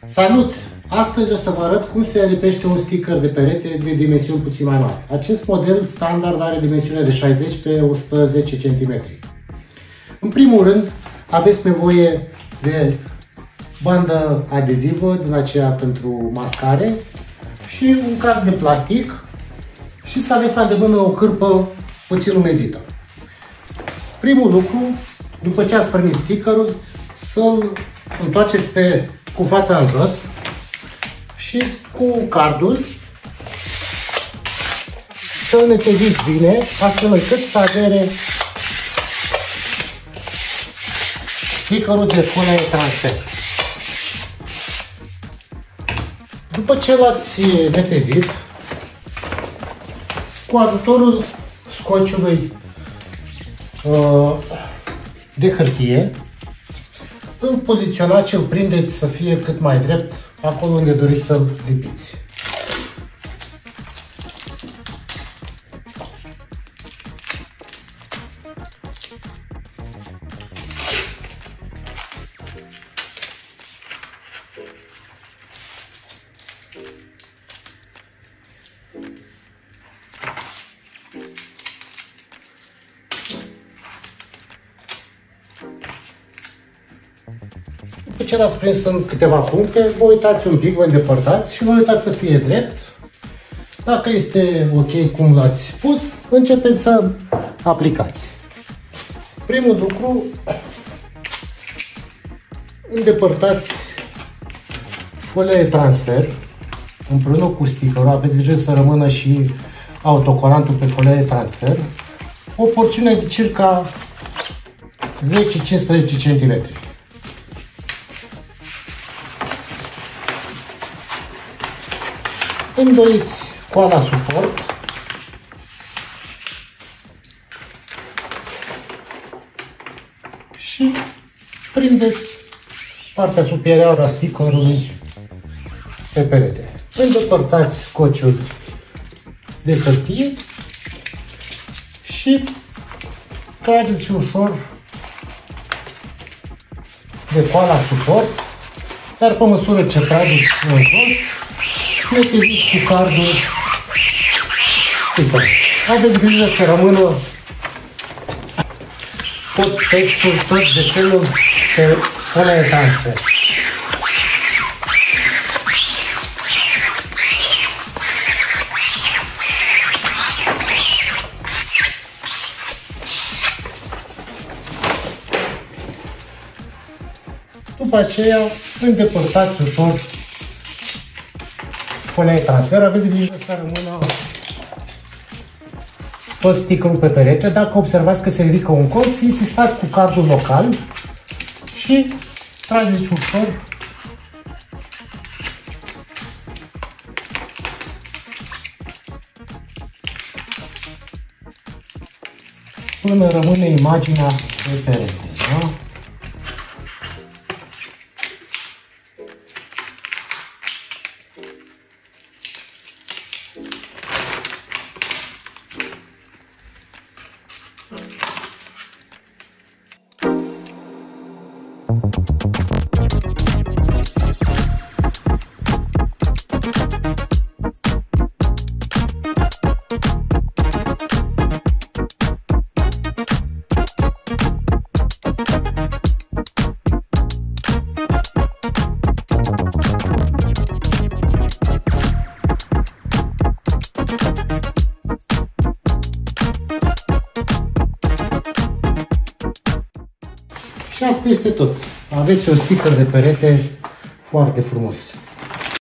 Salut! Astăzi o să vă arăt cum se lipește un sticker de perete de dimensiuni puțin mai mari. Acest model standard are dimensiune de 60 pe 110 cm. În primul rând, aveți nevoie de bandă adezivă din aceea pentru mascare și un sac de plastic și să aveți la îndemână o cârpă puțin umezită. Primul lucru, după ce ați primit stickerul, să-l întoarceți cu fața în jos și cu cardul să-l neteziți bine, astfel încât să adere stickerul de folie transfer. După ce l-ați netezit, cu ajutorul scociului de hârtie, îl poziționați și îl prindeți să fie cât mai drept acolo unde doriți să-l lipiți. După ce l-ați prins în câteva puncte, vă uitați un pic, vă îndepărtați și vă uitați să fie drept. Dacă este ok cum l-ați pus, începeți să aplicați. Primul lucru, îndepărtați folia de transfer împreună cu stickerul, aveți grijă să rămână și autocolantul pe folia de transfer, o porțiune de circa 10-15 cm. Îndoiți coala suport și prindeți partea superioară a stickerului pe perete. Îndepărtați scociul de hârtie și trageți ușor de coala suport, iar pe măsură ce trageți în jos, neteziți cu cardul sticker. Aveți grijă să rămână tot textul, tot desenul pe folia de transfer. După aceea, îndepărtați ușor folia de transfer, aveți grijă să rămână tot stickerul pe perete. Dacă observați că se ridică un colț, insistați cu cardul local și trageți ușor până rămâne imaginea pe perete. Da? Și asta este tot. Aveți un sticker de perete foarte frumos.